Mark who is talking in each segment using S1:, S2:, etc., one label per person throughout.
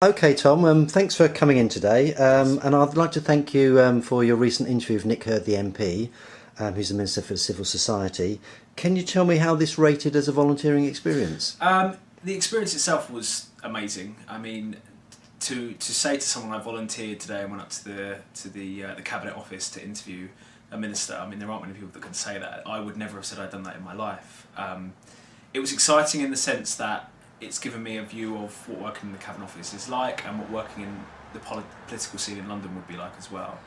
S1: Okay, Tom, thanks for coming in today. And I'd like to thank you for your recent interview with Nick Hurd, the MP, who's the Minister for Civil Society. Can you tell me how this rated as a volunteering experience?
S2: The experience itself was amazing. I mean, to say to someone I volunteered today and went up to the cabinet office to interview a minister. I mean, there aren't many people that can say that. I would never have said I'd done that in my life. It was exciting in the sense that it's given me a view of what working in the cabinet office is like and what working in the political scene in London would be like as well.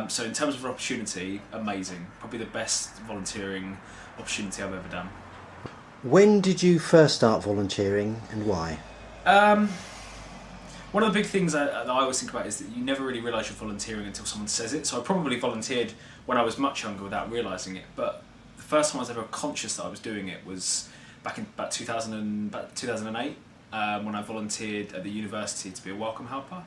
S2: So in terms of opportunity, amazing. Probably the best volunteering opportunity I've ever done.
S1: When did you first start volunteering and why?
S2: One of the big things that I always think about is that you never really realise you're volunteering until someone says it. So I probably volunteered when I was much younger without realising it. But the first time I was ever conscious that I was doing it was back in about 2008 when I volunteered at the university to be a welcome helper.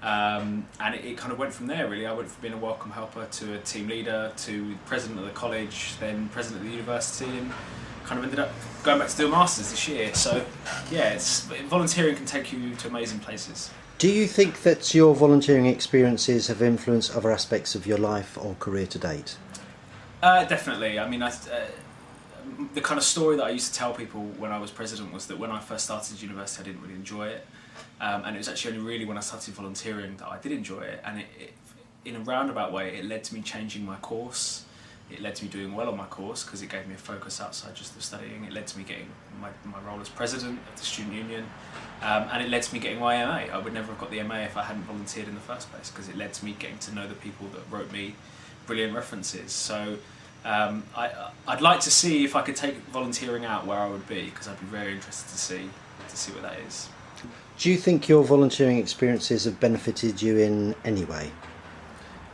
S2: And it kind of went from there really. I went from being a welcome helper to a team leader to president of the college, then president of the university, and kind of ended up going back to do a master's this year. So yeah, volunteering can take you to amazing places.
S1: Do you think that your volunteering experiences have influenced other aspects of your life or career to date?
S2: Definitely. I mean, the kind of story that I used to tell people when I was president was that when I first started university, I didn't really enjoy it. And it was actually only really when I started volunteering that I did enjoy it. And in a roundabout way, it led to me changing my course. It led to me doing well on my course because it gave me a focus outside just of studying. It led to me getting my role as president of the student union. And it led to me getting my MA. I would never have got the MA if I hadn't volunteered in the first place because it led to me getting to know the people that wrote me brilliant references. So I'd like to see if I could take volunteering out where I would be because I'd be very interested to see what that is.
S1: Do you think your volunteering experiences have benefited you in any way?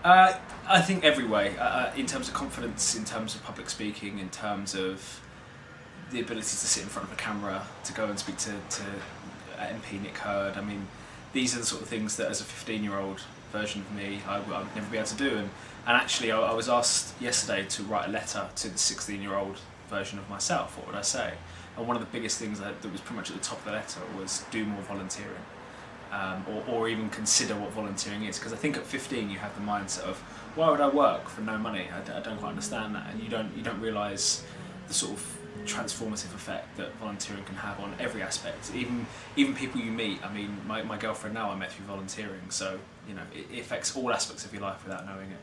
S2: I think every way, in terms of confidence, in terms of public speaking, in terms of the ability to sit in front of a camera, to go and speak to MP Nick Hurd. I mean, these are the sort of things that as a 15-year-old version of me, I would never be able to do. And actually, I was asked yesterday to write a letter to the 16-year-old version of myself. What would I say? And one of the biggest things that was pretty much at the top of the letter was do more volunteering. Or even consider what volunteering is, because I think at 15 you have the mindset of why would I work for no money? I don't quite understand that, and you don't realise the sort of transformative effect that volunteering can have on every aspect. Even people you meet. I mean, my girlfriend now I met through volunteering, so you know it affects all aspects of your life without knowing it.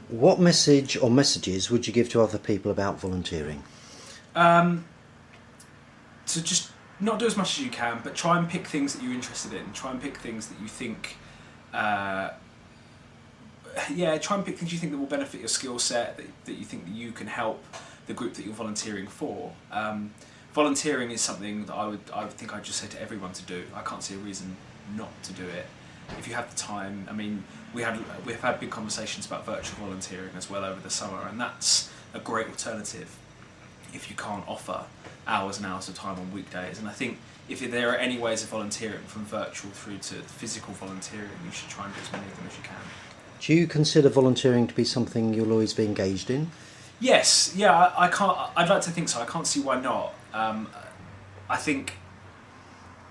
S1: What message or messages would you give to other people about volunteering?
S2: To just not do as much as you can, but try and pick things that you're interested in. Try and pick things that you think, try and pick things you think that will benefit your skill set, that you think that you can help the group that you're volunteering for. Volunteering is something that I would think I'd just say to everyone to do. I can't see a reason not to do it. If you have the time, I mean, we've had big conversations about virtual volunteering as well over the summer, and that's a great alternative if you can't offer hours and hours of time on weekdays. And I think if there are any ways of volunteering, from virtual through to physical volunteering, you should try and do as many of them as you can.
S1: Do you consider volunteering to be something you'll always be engaged in?
S2: Yes, yeah, I can't. I'd like to think so. I can't see why not. I think,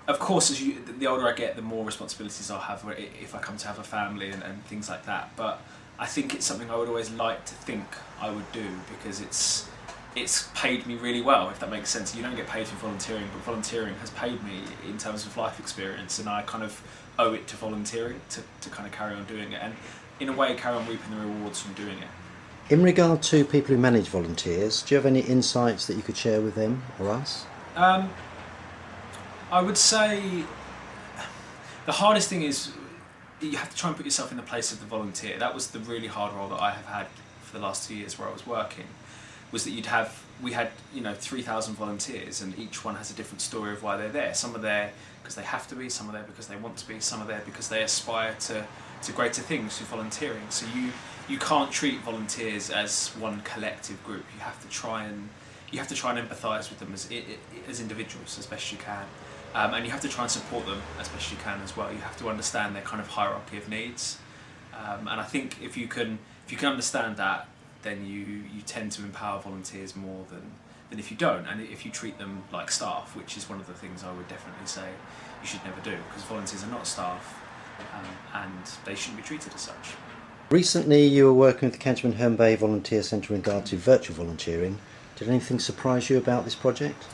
S2: of course, the older I get, the more responsibilities I'll have if I come to have a family and things like that. But I think it's something I would always like to think I would do because it's paid me really well, if that makes sense. You don't get paid for volunteering, but volunteering has paid me in terms of life experience, and I kind of owe it to volunteering to kind of carry on doing it, and in a way carry on reaping the rewards from doing it.
S1: In regard to people who manage volunteers, do you have any insights that you could share with them or us?
S2: I would say the hardest thing is you have to try and put yourself in the place of the volunteer. That was the really hard role that I have had for the last 2 years where I was working. Was that we had 3,000 volunteers, and each one has a different story of why they're there. Some are there because they have to be, some are there because they want to be, some are there because they aspire to greater things through volunteering. So you can't treat volunteers as one collective group. You have to try and empathise with them as individuals as best you can, and you have to try and support them as best you can as well. You have to understand their kind of hierarchy of needs, and I think if you can understand that, then you tend to empower volunteers more than if you don't, and if you treat them like staff, which is one of the things I would definitely say you should never do, because volunteers are not staff, and they shouldn't be treated as such.
S1: Recently you were working with the Canterbury Herne Bay Volunteer Centre in regard to virtual volunteering. Did anything surprise you about this project?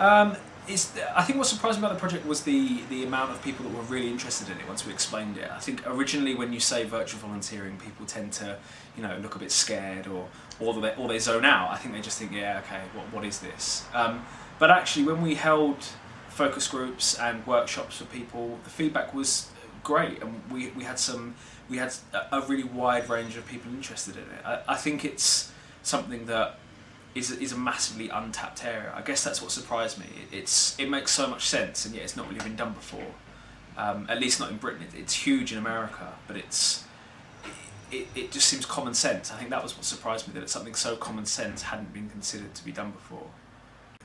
S2: I think what surprised me about the project was the amount of people that were really interested in it once we explained it. I think originally when you say virtual volunteering, people tend to, look a bit scared or they zone out. I think they just think, yeah, okay, what is this? But actually, when we held focus groups and workshops for people, the feedback was great, and we had a really wide range of people interested in it. I think it's something that is a massively untapped area. I guess that's what surprised me. It makes so much sense, and yet it's not really been done before. At least not in Britain. It's huge in America, but it just seems common sense. I think that was what surprised me, that it's something so common sense hadn't been considered to be done before.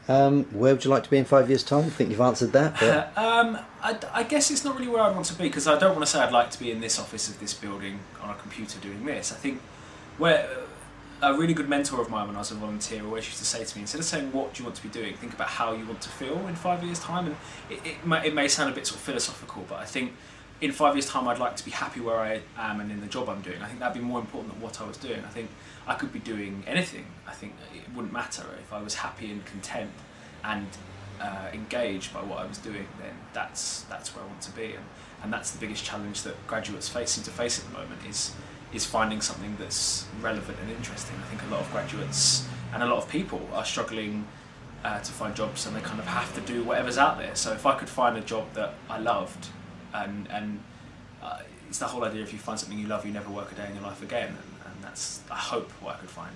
S1: Where would you like to be in 5 years' time? I think you've answered that. But...
S2: I guess it's not really where I'd want to be, because I don't want to say I'd like to be in this office of this building on a computer doing this. I think where a really good mentor of mine when I was a volunteer always used to say to me, instead of saying what do you want to be doing, think about how you want to feel in 5 years' time. And it may sound a bit sort of philosophical, but I think in 5 years' time I'd like to be happy where I am and in the job I'm doing. I think that'd be more important than what I was doing. I think I could be doing anything. I think it wouldn't matter if I was happy and content and engaged by what I was doing. Then that's where I want to be, and that's the biggest challenge that graduates seem to face at the moment is finding something that's relevant and interesting. I think a lot of graduates and a lot of people are struggling to find jobs, and they kind of have to do whatever's out there. So if I could find a job that I loved, and it's the whole idea, if you find something you love, you never work a day in your life again, and that's, I hope, what I could find.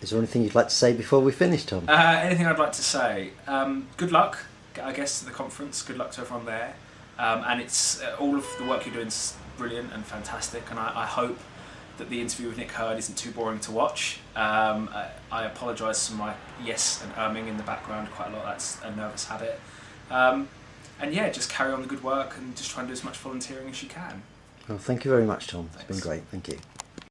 S1: Is there anything you'd like to say before we finish, Tom?
S2: Anything I'd like to say? Good luck, I guess, to the conference. Good luck to everyone there. And it's all of the work you're doing is brilliant and fantastic, and I hope that the interview with Nick Hurd isn't too boring to watch. I apologise for my yes and erming in the background quite a lot. That's a nervous habit. And yeah, just carry on the good work and just try and do as much volunteering as you can.
S1: Well, thank you very much, Tom.
S2: Thanks.
S1: It's been great. Thank you.